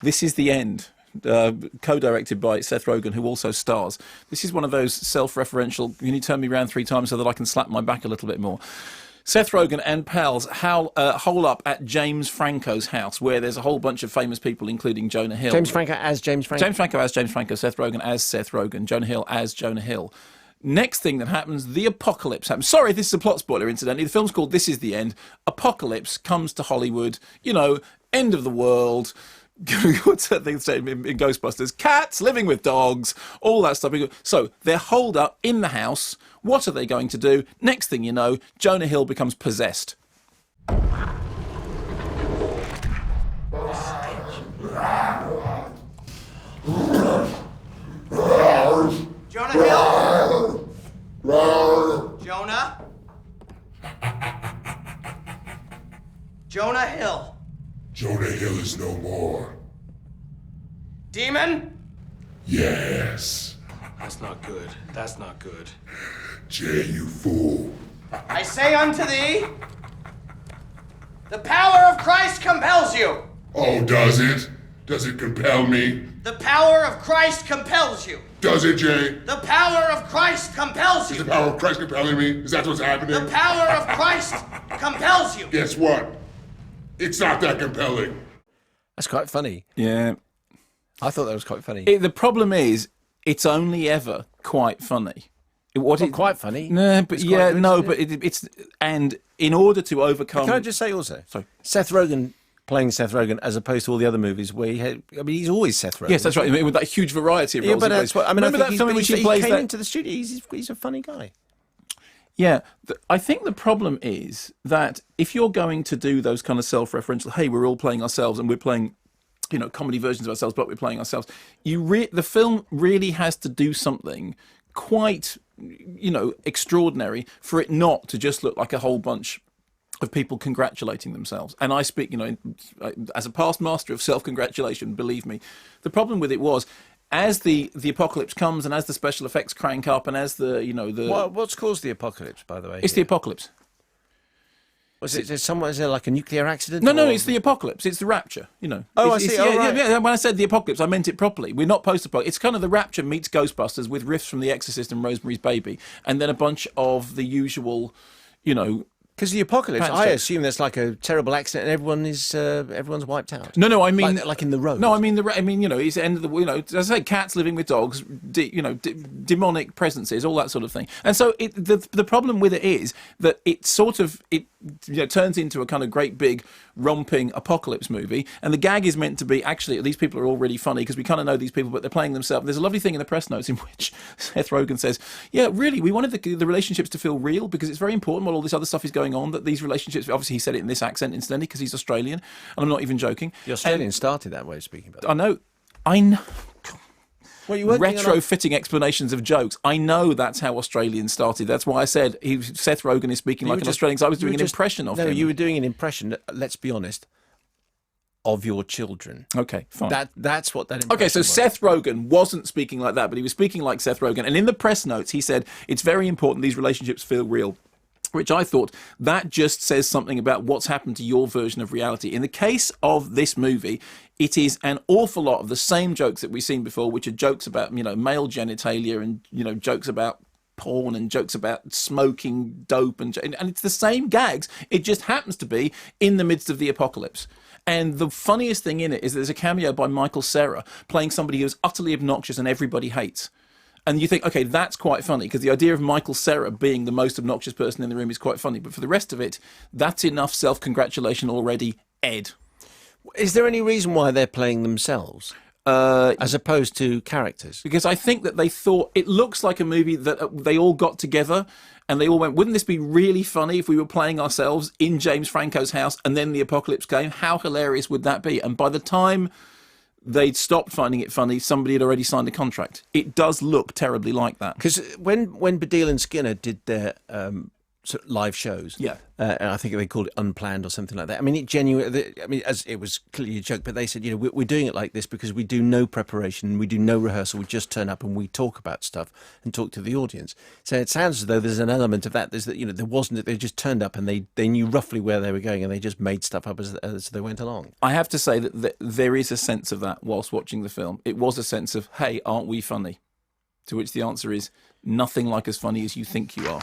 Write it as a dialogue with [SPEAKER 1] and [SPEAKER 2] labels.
[SPEAKER 1] This is the end. Co-directed by Seth Rogen, who also stars. This is one of those self-referential, can you turn me around 3 times so that I can slap my back a little bit more? Seth Rogen and pals hole up at James Franco's house, where there's a whole bunch of famous people, including Jonah Hill.
[SPEAKER 2] James Franco as James Franco.
[SPEAKER 1] James Franco as James Franco, Seth Rogen as Seth Rogen, Jonah Hill as Jonah Hill. Next thing that happens, the apocalypse happens. Sorry, this is a plot spoiler, incidentally. The film's called This Is the End. Apocalypse comes to Hollywood. You know, end of the world. What's that thing saying in Ghostbusters? Cats living with dogs, all that stuff. So they're holed up in the house. What are they going to do? Next thing you know, Jonah Hill becomes possessed.
[SPEAKER 3] Jonah Hill? Jonah? Jonah Hill.
[SPEAKER 4] Jonah Hill is no more.
[SPEAKER 3] Demon?
[SPEAKER 4] Yes.
[SPEAKER 5] That's not good. That's not good.
[SPEAKER 4] Jay, you fool.
[SPEAKER 3] I say unto thee, the power of Christ compels you.
[SPEAKER 4] Oh, does it? Does it compel me?
[SPEAKER 3] The power of Christ compels you.
[SPEAKER 4] Does it, Jay?
[SPEAKER 3] The power of Christ compels
[SPEAKER 4] Is
[SPEAKER 3] you.
[SPEAKER 4] the power of Christ compelling me? Is that what's happening?
[SPEAKER 3] The power of Christ compels you.
[SPEAKER 4] Guess what? It's not that compelling.
[SPEAKER 2] That's quite funny.
[SPEAKER 1] Yeah.
[SPEAKER 2] I thought that was quite funny.
[SPEAKER 1] The problem is, it's only ever quite funny.
[SPEAKER 2] Quite funny.
[SPEAKER 1] No, but
[SPEAKER 2] It's
[SPEAKER 1] yeah,
[SPEAKER 2] quite good,
[SPEAKER 1] no,
[SPEAKER 2] isn't
[SPEAKER 1] but
[SPEAKER 2] it?
[SPEAKER 1] it's and in order to overcome.
[SPEAKER 2] Can I just say also?
[SPEAKER 1] Sorry.
[SPEAKER 2] Seth Rogen playing Seth Rogen as opposed to all the other movies where he's always Seth Rogen.
[SPEAKER 1] Yes, that's right. I mean, with that huge variety of roles.
[SPEAKER 2] Yeah, but that's what I mean.
[SPEAKER 1] Remember
[SPEAKER 2] I think
[SPEAKER 1] that film in which he plays
[SPEAKER 2] came
[SPEAKER 1] that?
[SPEAKER 2] into the studio. He's a funny guy.
[SPEAKER 1] Yeah, I think the problem is that if you're going to do those kind of self-referential, hey, we're all playing ourselves and we're playing, you know, comedy versions of ourselves, but we're playing ourselves. The film really has to do something quite, you know, extraordinary for it not to just look like a whole bunch of people congratulating themselves. And I speak, you know, as a past master of self-congratulation, believe me. The problem with it was, as the apocalypse comes and as the special effects crank up and as the, you know,
[SPEAKER 2] What's caused the apocalypse, by the way?
[SPEAKER 1] it's the apocalypse.
[SPEAKER 2] Was it? Is there like a nuclear accident?
[SPEAKER 1] No,
[SPEAKER 2] or-
[SPEAKER 1] it's the apocalypse. It's the rapture, you know.
[SPEAKER 2] Oh, I
[SPEAKER 1] It's-
[SPEAKER 2] see.
[SPEAKER 1] it's-
[SPEAKER 2] Oh,
[SPEAKER 1] yeah,
[SPEAKER 2] right.
[SPEAKER 1] yeah. When I said the apocalypse, I meant it properly. We're not post-apocalypse. It's kind of the rapture meets Ghostbusters with riffs from The Exorcist and Rosemary's Baby, and then a bunch of the usual, you know.
[SPEAKER 2] Because the apocalypse,
[SPEAKER 1] Perhaps
[SPEAKER 2] I
[SPEAKER 1] so.
[SPEAKER 2] assume there's like a terrible accident and everyone's wiped out.
[SPEAKER 1] No, I mean
[SPEAKER 2] like in the road.
[SPEAKER 1] No, I mean you know, it's the end of the, you know, as I say, cats living with dogs, demonic presences, all that sort of thing. And so the problem with it is that it turns into a kind of great big romping apocalypse movie, and the gag is meant to be actually these people are all really funny because we kind of know these people, but they're playing themselves. There's a lovely thing in the press notes in which Seth Rogen says, "Yeah, really, we wanted the relationships to feel real because it's very important while all this other stuff is going on that these relationships." Obviously, he said it in this accent incidentally because he's Australian, and I'm not even joking.
[SPEAKER 2] The Australian started that way of speaking about it.
[SPEAKER 1] I know.
[SPEAKER 2] Well, you weren't thinking of-
[SPEAKER 1] Retrofitting explanations of jokes. I know that's how Australians started. That's why I said Seth Rogen is speaking
[SPEAKER 2] You
[SPEAKER 1] like
[SPEAKER 2] were
[SPEAKER 1] an
[SPEAKER 2] just-
[SPEAKER 1] Australian. Because I was
[SPEAKER 2] you were
[SPEAKER 1] doing an
[SPEAKER 2] just-
[SPEAKER 1] impression of
[SPEAKER 2] no,
[SPEAKER 1] him.
[SPEAKER 2] you were doing an impression, let's be honest, of your children.
[SPEAKER 1] Okay, fine.
[SPEAKER 2] That's what that impression
[SPEAKER 1] Okay, so
[SPEAKER 2] was.
[SPEAKER 1] Seth Rogen wasn't speaking like that, but he was speaking like Seth Rogen. And in the press notes, he said, it's very important these relationships feel real. Which I thought, that just says something about what's happened to your version of reality. In the case of this movie, it is an awful lot of the same jokes that we've seen before, which are jokes about, you know, male genitalia and, you know, jokes about porn and jokes about smoking dope and it's the same gags. It just happens to be in the midst of the apocalypse. And the funniest thing in it is there's a cameo by Michael Cera playing somebody who's utterly obnoxious and everybody hates. And you think, okay, that's quite funny, because the idea of Michael Cera being the most obnoxious person in the room is quite funny. But for the rest of it, that's enough self-congratulation already, Ed.
[SPEAKER 2] Is there any reason why they're playing themselves as opposed to characters?
[SPEAKER 1] Because I think that they thought, it looks like a movie that they all got together and they all went, wouldn't this be really funny if we were playing ourselves in James Franco's house and then the apocalypse came? How hilarious would that be? And by the time they'd stopped finding it funny, somebody had already signed a contract. It does look terribly like that.
[SPEAKER 2] Because when Baddiel and Skinner did their sort of live shows.
[SPEAKER 1] Yeah.
[SPEAKER 2] And I think they called it Unplanned or something like that. I mean, as it was clearly a joke, but they said, we're doing it like this because we do no preparation, we do no rehearsal, we just turn up and we talk about stuff and talk to the audience. So it sounds as though there's an element of that. There's that, there wasn't, they just turned up and they knew roughly where they were going and they just made stuff up as they went along.
[SPEAKER 1] I have to say that there is a sense of that whilst watching the film. It was a sense of, hey, aren't we funny? To which the answer is, nothing like as funny as you think you are.